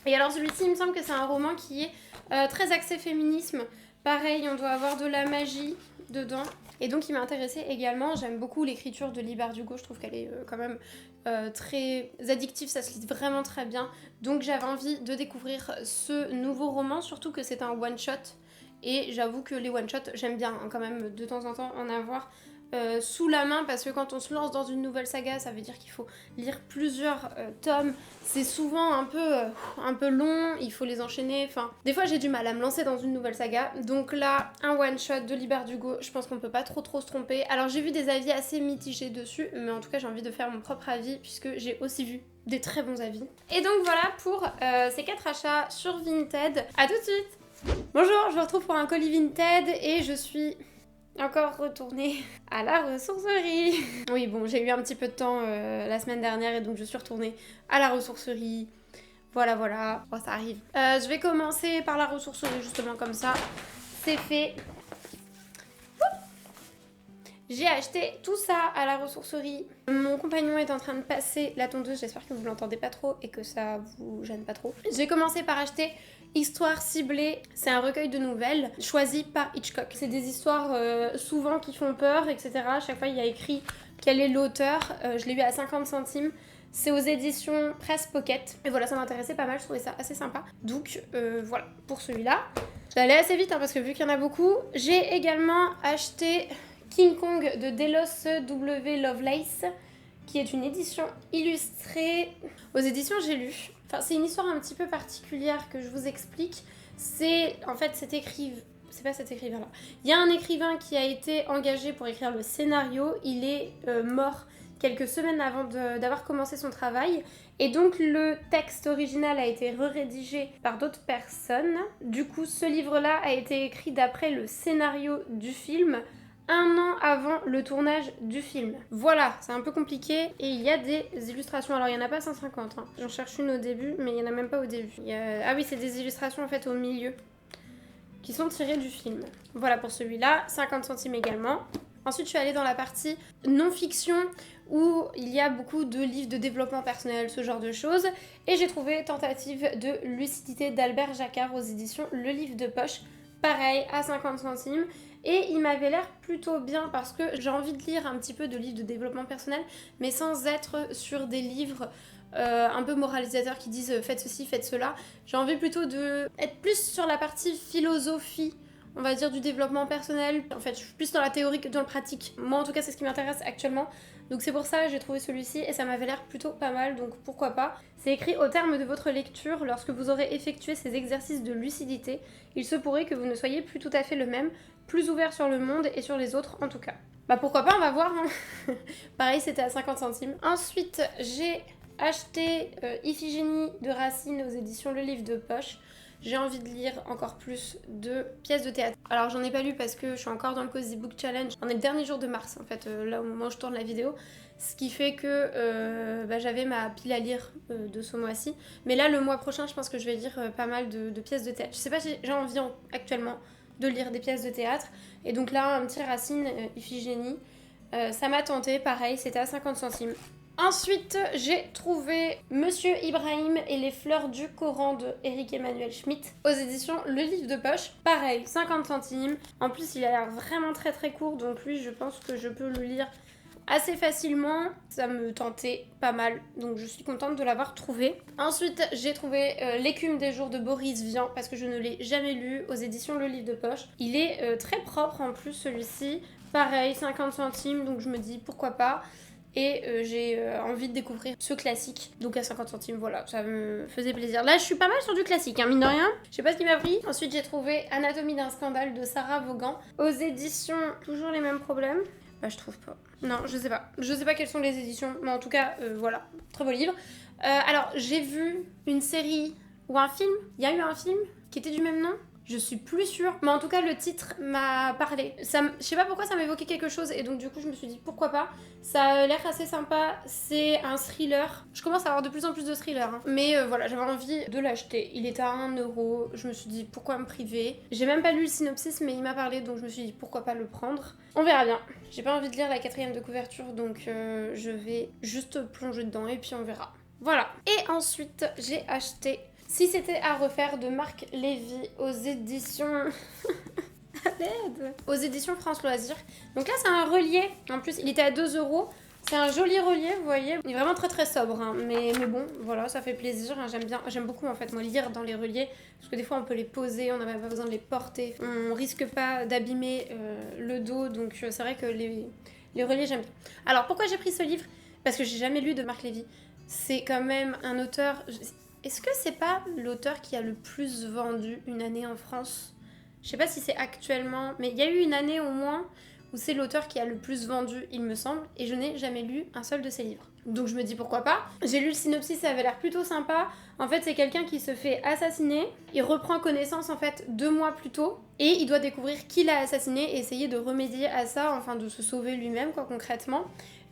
Speaker 1: Et alors celui-ci, il me semble que c'est un roman qui est très axé féminisme. Pareil, on doit avoir de la magie dedans. Et donc il m'a intéressée également. J'aime beaucoup l'écriture de Lee Bardugo, je trouve qu'elle est quand même très addictive, ça se lit vraiment très bien. Donc j'avais envie de découvrir ce nouveau roman, surtout que c'est un one-shot. Et j'avoue que les one-shots, j'aime bien quand même de temps en temps en avoir sous la main, parce que quand on se lance dans une nouvelle saga, ça veut dire qu'il faut lire plusieurs tomes. C'est souvent un peu long, il faut les enchaîner. Enfin, des fois j'ai du mal à me lancer dans une nouvelle saga. Donc là, un one-shot de Lee Bardugo, je pense qu'on peut pas trop se tromper. Alors j'ai vu des avis assez mitigés dessus, mais en tout cas j'ai envie de faire mon propre avis puisque j'ai aussi vu des très bons avis. Et donc voilà pour ces 4 achats sur Vinted. À tout de suite. Bonjour, je vous retrouve pour un colis Vinted et je suis encore retournée à la ressourcerie. Oui bon, j'ai eu un petit peu de temps la semaine dernière et donc je suis retournée à la ressourcerie. Voilà, bon, ça arrive. Je vais commencer par la ressourcerie justement comme ça. C'est fait. J'ai acheté tout ça à la ressourcerie. Mon compagnon est en train de passer la tondeuse, j'espère que vous l'entendez pas trop et que ça vous gêne pas trop. J'ai commencé par acheter Histoire ciblée, c'est un recueil de nouvelles choisi par Hitchcock. C'est des histoires souvent qui font peur, etc. À chaque fois il y a écrit quel est l'auteur. Je l'ai eu à 50 centimes. C'est aux éditions Presse Pocket. Et voilà, ça m'intéressait pas mal, je trouvais ça assez sympa. Donc voilà, pour celui-là. J'allais assez vite hein, parce que vu qu'il y en a beaucoup. J'ai également acheté King Kong de Delos W. Lovelace, qui est une édition illustrée aux éditions J'ai lu. Enfin, c'est une histoire un petit peu particulière que je vous explique. C'est cet écrivain. C'est pas cet écrivain-là. Il y a un écrivain qui a été engagé pour écrire le scénario. Il est mort quelques semaines avant d'avoir commencé son travail. Et donc le texte original a été rédigé par d'autres personnes. Du coup, ce livre-là a été écrit d'après le scénario du film, un an avant le tournage du film. Voilà, c'est un peu compliqué et il y a des illustrations. Alors il n'y en a pas 150, hein. J'en cherche une au début, mais il n'y en a même pas au début. Ah oui, c'est des illustrations en fait au milieu qui sont tirées du film. Voilà pour celui-là, 50 centimes également. Ensuite, je suis allée dans la partie non-fiction où il y a beaucoup de livres de développement personnel, ce genre de choses. Et j'ai trouvé Tentative de lucidité d'Albert Jacquard aux éditions Le Livre de Poche. Pareil, à 50 centimes. Et il m'avait l'air plutôt bien parce que j'ai envie de lire un petit peu de livres de développement personnel, mais sans être sur des livres un peu moralisateurs qui disent faites ceci, faites cela. J'ai envie plutôt d'être plus sur la partie philosophie, on va dire du développement personnel. En fait, je suis plus dans la théorie que dans le pratique. Moi, en tout cas, c'est ce qui m'intéresse actuellement. Donc c'est pour ça que j'ai trouvé celui-ci et ça m'avait l'air plutôt pas mal, donc pourquoi pas. C'est écrit: au terme de votre lecture, lorsque vous aurez effectué ces exercices de lucidité, il se pourrait que vous ne soyez plus tout à fait le même, plus ouvert sur le monde et sur les autres en tout cas. Bah pourquoi pas, on va voir, hein. Pareil, c'était à 50 centimes. Ensuite, j'ai acheté Iphigénie de Racine aux éditions Le Livre de Poche. J'ai envie de lire encore plus de pièces de théâtre. Alors j'en ai pas lu parce que je suis encore dans le Cozy Book Challenge. On est le dernier jour de mars en fait, là au moment où je tourne la vidéo. Ce qui fait que j'avais ma pile à lire de ce mois-ci. Mais là le mois prochain je pense que je vais lire pas mal de pièces de théâtre. Je sais pas si j'ai envie actuellement de lire des pièces de théâtre. Et donc là un petit Racine, Iphigénie. Ça m'a tenté, pareil, c'était à 50 centimes. Ensuite, j'ai trouvé Monsieur Ibrahim et les fleurs du Coran de Éric Emmanuel Schmitt aux éditions Le Livre de Poche. Pareil, 50 centimes. En plus, il a l'air vraiment très très court, donc lui, je pense que je peux le lire assez facilement. Ça me tentait pas mal, donc je suis contente de l'avoir trouvé. Ensuite, j'ai trouvé L'écume des jours de Boris Vian, parce que je ne l'ai jamais lu, aux éditions Le Livre de Poche. Il est très propre en plus, celui-ci. Pareil, 50 centimes, donc je me dis pourquoi pas. Et j'ai envie de découvrir ce classique. Donc à 50 centimes, voilà, ça me faisait plaisir. Là, je suis pas mal sur du classique, hein, mine de rien. Je sais pas ce qui m'a pris. Ensuite, j'ai trouvé Anatomie d'un scandale de Sarah Vaughan aux éditions Toujours les mêmes problèmes. Bah, je trouve pas. Non, je sais pas. Je sais pas quelles sont les éditions, mais en tout cas, voilà. Très beau livre. Alors, j'ai vu une série ou un film. Il y a eu un film qui était du même nom. Je suis plus sûre, mais en tout cas le titre m'a parlé. Je sais pas pourquoi ça m'évoquait quelque chose et donc du coup je me suis dit pourquoi pas. Ça a l'air assez sympa, c'est un thriller. Je commence à avoir de plus en plus de thrillers, hein. Mais voilà, j'avais envie de l'acheter. Il était à 1€, je me suis dit pourquoi me priver. J'ai même pas lu le synopsis mais il m'a parlé donc je me suis dit pourquoi pas le prendre. On verra bien. J'ai pas envie de lire la 4e de couverture donc je vais juste plonger dedans et puis on verra. Voilà. Et ensuite j'ai acheté Si c'était à refaire de Marc Lévy aux éditions... à l'aide, aux éditions France Loisirs. Donc là c'est un relié, en plus il était à 2€. C'est un joli relié, vous voyez. Il est vraiment très très sobre, hein. Mais bon, voilà, ça fait plaisir, hein. J'aime beaucoup en fait moi lire dans les reliés. Parce que des fois on peut les poser, on n'a même pas besoin de les porter. On risque pas d'abîmer le dos, donc c'est vrai que les reliés j'aime bien. Alors pourquoi j'ai pris ce livre? Parce que j'ai jamais lu de Marc Lévy. C'est quand même un auteur... Est-ce que c'est pas l'auteur qui a le plus vendu une année en France? Je sais pas si c'est actuellement, mais il y a eu une année au moins où c'est l'auteur qui a le plus vendu, il me semble, et je n'ai jamais lu un seul de ses livres. Donc je me dis pourquoi pas. J'ai lu le synopsis, ça avait l'air plutôt sympa. En fait, c'est quelqu'un qui se fait assassiner. Il reprend connaissance en fait 2 mois plus tôt et il doit découvrir qui l'a assassiné et essayer de remédier à ça, enfin de se sauver lui-même quoi concrètement.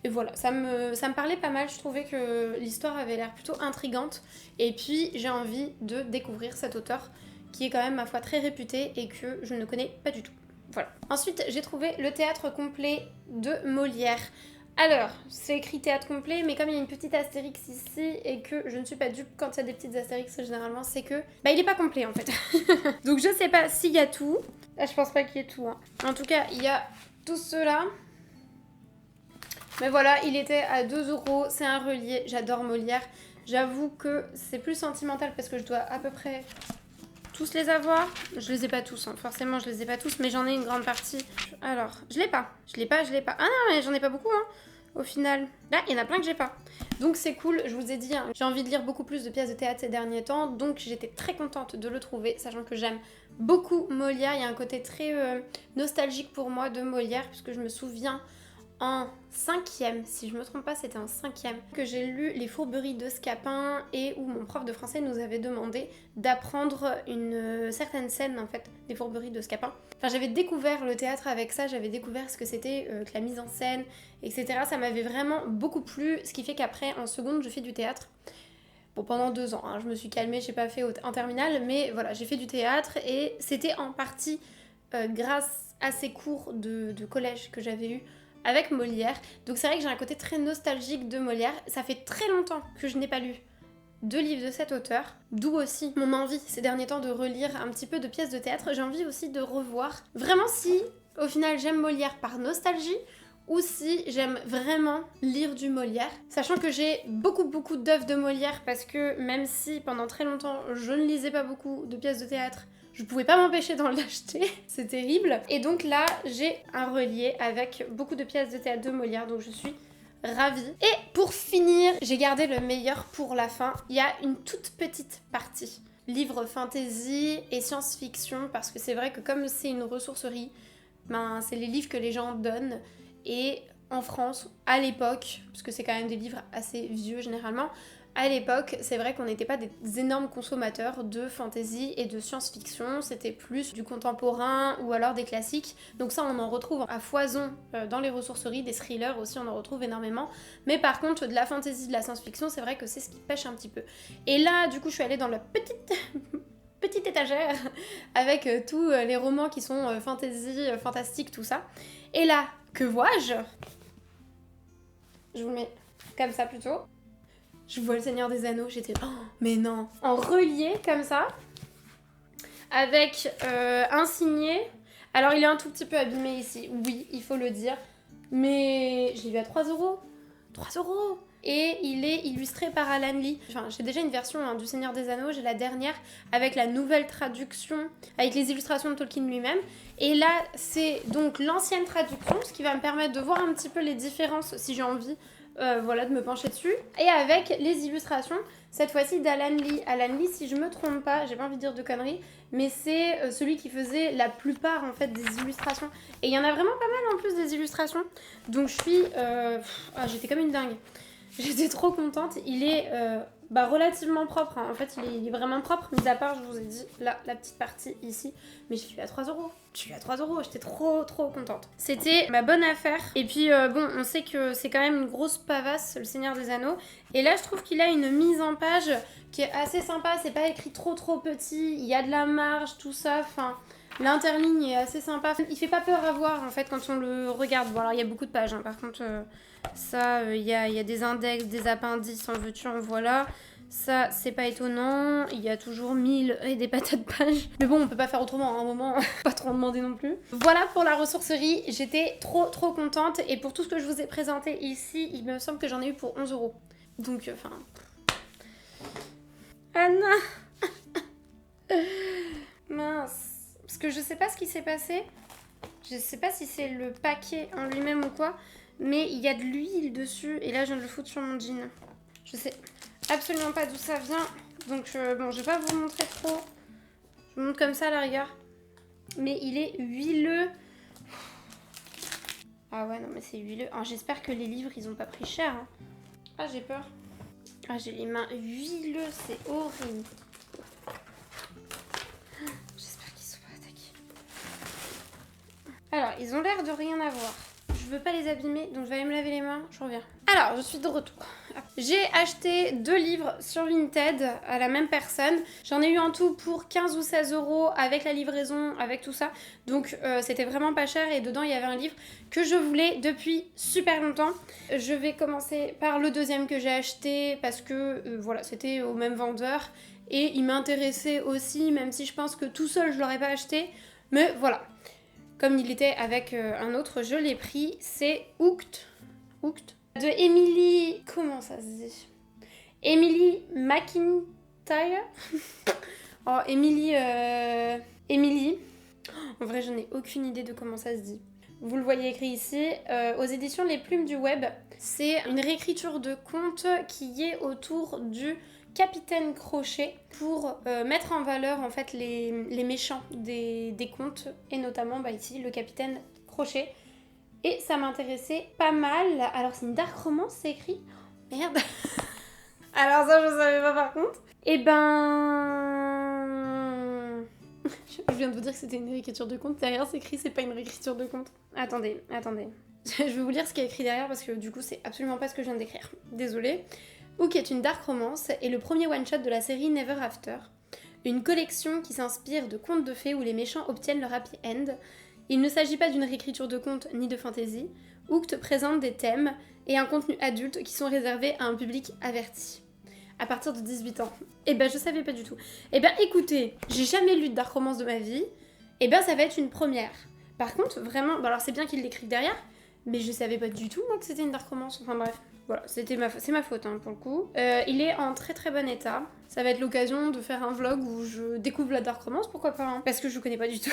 Speaker 1: Et voilà, ça me parlait pas mal, je trouvais que l'histoire avait l'air plutôt intrigante. Et puis j'ai envie de découvrir cet auteur qui est quand même ma foi très réputé et que je ne connais pas du tout. Voilà. Ensuite, j'ai trouvé Le théâtre complet de Molière. Alors, c'est écrit théâtre complet, mais comme il y a une petite astérix ici et que je ne suis pas dupe quand il y a des petites astérix, généralement, c'est que bah il est pas complet en fait. Donc je sais pas s'il y a tout. Là, je pense pas qu'il y ait tout, hein. En tout cas, il y a tout cela. Mais voilà, il était à 2€, c'est un relié, j'adore Molière. J'avoue que c'est plus sentimental parce que je dois à peu près tous les avoir. Je les ai pas tous, hein. Forcément je les ai pas tous, mais j'en ai une grande partie. Alors, je l'ai pas. Ah non, mais j'en ai pas beaucoup, hein, au final. Là, il y en a plein que j'ai pas. Donc c'est cool, je vous ai dit, hein, j'ai envie de lire beaucoup plus de pièces de théâtre ces derniers temps, donc j'étais très contente de le trouver, sachant que j'aime beaucoup Molière. Il y a un côté très nostalgique pour moi de Molière, puisque je me souviens... en 5e, si je me trompe pas, c'était en 5e, que j'ai lu Les Fourberies de Scapin et où mon prof de français nous avait demandé d'apprendre une certaine scène en fait des Fourberies de Scapin. Enfin, j'avais découvert le théâtre avec ça, j'avais découvert ce que c'était que la mise en scène, etc. Ça m'avait vraiment beaucoup plu, ce qui fait qu'après, en seconde, je fais du théâtre. Bon, pendant 2 ans, hein, je me suis calmée, j'ai pas fait en terminale, mais voilà, j'ai fait du théâtre et c'était en partie grâce à ces cours de collège que j'avais eu avec Molière. Donc c'est vrai que j'ai un côté très nostalgique de Molière. Ça fait très longtemps que je n'ai pas lu de livres de cet auteur, d'où aussi mon envie ces derniers temps de relire un petit peu de pièces de théâtre. J'ai envie aussi de revoir vraiment si au final j'aime Molière par nostalgie ou si j'aime vraiment lire du Molière, sachant que j'ai beaucoup d'œuvres de Molière parce que même si pendant très longtemps je ne lisais pas beaucoup de pièces de théâtre, je pouvais pas m'empêcher d'en l'acheter, c'est terrible. Et donc là, j'ai un relié avec beaucoup de pièces de théâtre de Molière, donc je suis ravie. Et pour finir, j'ai gardé le meilleur pour la fin. Il y a une toute petite partie livres fantasy et science-fiction, parce que c'est vrai que comme c'est une ressourcerie, ben, c'est les livres que les gens donnent. Et en France, à l'époque, parce que c'est quand même des livres assez vieux généralement, à l'époque, c'est vrai qu'on n'était pas des énormes consommateurs de fantasy et de science-fiction, c'était plus du contemporain ou alors des classiques. Donc ça, on en retrouve à foison dans les ressourceries, des thrillers aussi, on en retrouve énormément. Mais par contre, de la fantasy, de la science-fiction, c'est vrai que c'est ce qui pêche un petit peu. Et là, du coup, je suis allée dans la petite étagère avec tous les romans qui sont fantasy, fantastique, tout ça. Et là, que vois-je? Je vous le mets comme ça plutôt. Je vois le Seigneur des Anneaux, j'étais... Oh, mais non! En relié, comme ça, avec un signé. Alors, il est un tout petit peu abîmé ici, oui, il faut le dire. Mais je l'ai vu à 3 €. 3 €! Et il est illustré par Alan Lee. Enfin, j'ai déjà une version du Seigneur des Anneaux, j'ai la dernière, avec la nouvelle traduction, avec les illustrations de Tolkien lui-même. Et là, c'est donc l'ancienne traduction, ce qui va me permettre de voir un petit peu les différences, si j'ai envie, voilà, de me pencher dessus. Et avec les illustrations, cette fois-ci d'Alan Lee. Alan Lee, si je me trompe pas, j'ai pas envie de dire de conneries, mais c'est celui qui faisait la plupart en fait des illustrations. Et il y en a vraiment pas mal en plus des illustrations. Donc je suis... j'étais comme une dingue. J'étais trop contente. Il est relativement propre. Hein. En fait, il est vraiment propre, mis à part, je vous ai dit, là, la petite partie ici. Mais je suis à 3 €. Je suis à 3 €. J'étais trop contente. C'était ma bonne affaire. Et puis, bon, on sait que c'est quand même une grosse pavasse, le Seigneur des Anneaux. Et là, je trouve qu'il a une mise en page qui est assez sympa. C'est pas écrit trop petit. Il y a de la marge, tout ça. Enfin... L'interligne est assez sympa. Il fait pas peur à voir en fait quand on le regarde. Bon alors il y a beaucoup de pages. Hein. Par contre il y a des index, des appendices, en veux-tu, en voilà. Ça c'est pas étonnant. Il y a toujours 1000 et des patates de pages. Mais bon on peut pas faire autrement à un moment. Pas trop en demander non plus. Voilà pour la ressourcerie. J'étais trop contente. Et pour tout ce que je vous ai présenté ici, il me semble que j'en ai eu pour 11 €. Donc enfin... Anna. Mince. Parce que je sais pas ce qui s'est passé. Je sais pas si c'est le paquet en lui-même ou quoi. Mais il y a de l'huile dessus. Et là, je viens de le foutre sur mon jean. Je sais absolument pas d'où ça vient. Donc, bon, je vais pas vous montrer trop. Je vous montre comme ça à la rigueur. Mais il est huileux. Ah ouais, non, mais c'est huileux. Alors, j'espère que les livres, ils ont pas pris cher. Hein. Ah, j'ai peur. Ah, j'ai les mains huileuses. C'est horrible. Alors, ils ont l'air de rien avoir. Je veux pas les abîmer, donc je vais aller me laver les mains, je reviens. Alors, je suis de retour. J'ai acheté 2 livres sur Vinted à la même personne. J'en ai eu en tout pour 15 ou 16 € avec la livraison, avec tout ça. Donc, c'était vraiment pas cher et dedans, il y avait un livre que je voulais depuis super longtemps. Je vais commencer par le deuxième que j'ai acheté parce que, voilà, c'était au même vendeur. Et il m'intéressait aussi, même si je pense que tout seul, je l'aurais pas acheté. Mais voilà. Comme il était avec un autre, je l'ai pris. C'est Hooked. De Emily... Comment ça se dit? Emily McIntyre. Oh, Emily... Emily. En vrai, je n'ai aucune idée de comment ça se dit. Vous le voyez écrit ici. Aux éditions Les Plumes du Web. C'est une réécriture de conte qui est autour du... Capitaine Crochet pour mettre en valeur en fait les méchants des contes et notamment ici le Capitaine Crochet et ça m'intéressait pas mal. Alors c'est une dark romance, c'est écrit. Merde. Alors ça je savais pas par contre. Et ben je viens de vous dire que c'était une réécriture de conte. Derrière c'est écrit c'est pas une réécriture de conte. Attendez. Je vais vous lire ce qui est écrit derrière parce que du coup c'est absolument pas ce que je viens d'écrire. Désolée. Hook est une dark romance et le premier one-shot de la série Never After, une collection qui s'inspire de contes de fées où les méchants obtiennent leur happy end. Il ne s'agit pas d'une réécriture de contes ni de fantasy. Hook présente des thèmes et un contenu adulte qui sont réservés à un public averti. À partir de 18 ans. Eh ben je savais pas du tout. Eh ben écoutez, j'ai jamais lu de dark romance de ma vie. Eh ben ça va être une première. Par contre, vraiment, alors c'est bien qu'il l'écrive derrière, mais je savais pas du tout moi que c'était une dark romance. Enfin bref. Voilà, c'est ma faute hein, pour le coup. Il est en très très bon état. Ça va être l'occasion de faire un vlog où je découvre la dark romance, pourquoi pas hein, parce que je connais pas du tout.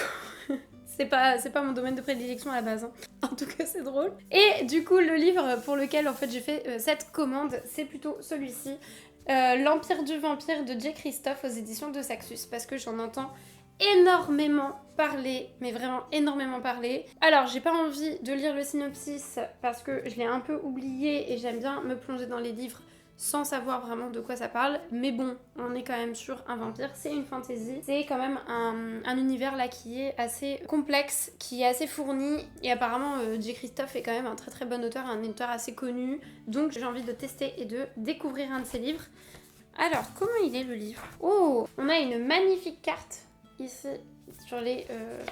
Speaker 1: C'est pas mon domaine de prédilection à la base. Hein. En tout cas, c'est drôle. Et du coup, le livre pour lequel en fait j'ai fait cette commande, c'est plutôt celui-ci. L'Empire du Vampire de J. Christophe aux éditions de Saxus, parce que j'en entends énormément parler, mais vraiment énormément parler. Alors, j'ai pas envie de lire le synopsis parce que je l'ai un peu oublié et j'aime bien me plonger dans les livres sans savoir vraiment de quoi ça parle, mais bon, on est quand même sur un vampire, c'est une fantasy, c'est quand même un univers là qui est assez complexe, qui est assez fourni, et apparemment J. Christophe est quand même un très très bon auteur, un auteur assez connu, donc j'ai envie de tester et de découvrir un de ses livres. Alors, comment il est le livre? Oh, on a une magnifique carte ici sur les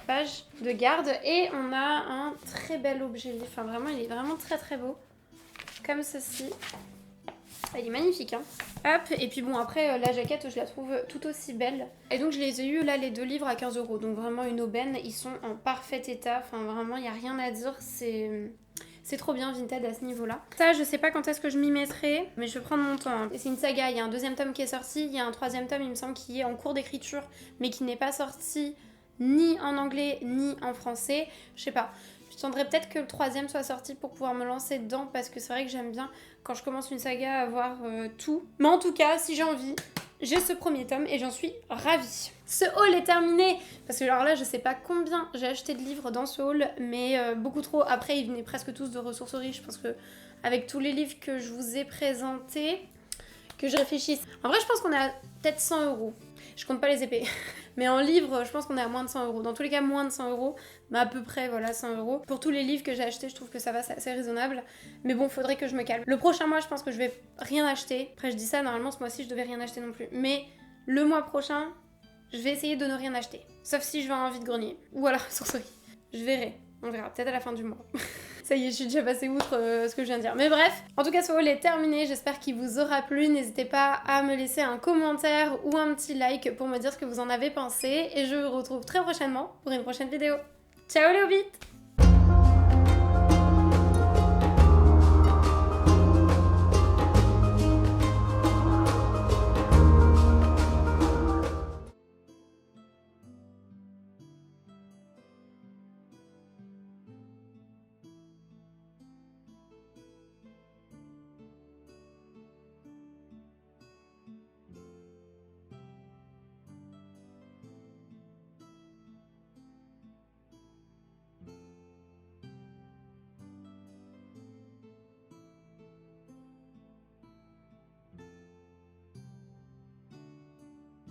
Speaker 1: pages de garde, et on a un très bel objet, enfin vraiment il est vraiment très très beau, comme ceci. Il est magnifique hein. Hop, et puis bon après la jaquette je la trouve tout aussi belle. Et donc je les ai eu là les 2 livres à 15 €, donc vraiment une aubaine, ils sont en parfait état, enfin vraiment il n'y a rien à dire, c'est trop bien Vinted à ce niveau-là. Ça, je sais pas quand est-ce que je m'y mettrai, mais je vais prendre mon temps. Hein. C'est une saga, il y a un 2e tome qui est sorti, il y a un 3e tome il me semble qui est en cours d'écriture, mais qui n'est pas sorti ni en anglais ni en français. Je sais pas. J'attendrai peut-être que le 3e soit sorti pour pouvoir me lancer dedans, parce que c'est vrai que j'aime bien quand je commence une saga à voir tout. Mais en tout cas, si j'ai envie, j'ai ce 1er tome et j'en suis ravie. Ce haul est terminé, parce que alors là je sais pas combien j'ai acheté de livres dans ce haul, mais beaucoup trop. Après ils venaient presque tous de ressourcerie, je pense que avec tous les livres que je vous ai présentés, que je réfléchisse. En vrai je pense qu'on est à peut-être 100 €. Je compte pas les épées. Mais en livre, je pense qu'on est à moins de 100 €. Dans tous les cas, moins de 100 €. Mais à peu près, voilà, 100 €. Pour tous les livres que j'ai achetés, je trouve que ça va, c'est assez raisonnable. Mais bon, faudrait que je me calme. Le prochain mois, je pense que je vais rien acheter. Après, je dis ça, normalement, ce mois-ci, je devais rien acheter non plus. Mais le mois prochain, je vais essayer de ne rien acheter. Sauf si je vais à un vide-grenier. Ou à la ressourcerie. Je verrai. On verra. Peut-être à la fin du mois. Ça y est, je suis déjà passée outre ce que je viens de dire. Mais bref, en tout cas, ce haul est terminé. J'espère qu'il vous aura plu. N'hésitez pas à me laisser un commentaire ou un petit like pour me dire ce que vous en avez pensé. Et je vous retrouve très prochainement pour une prochaine vidéo. Ciao les hobbits!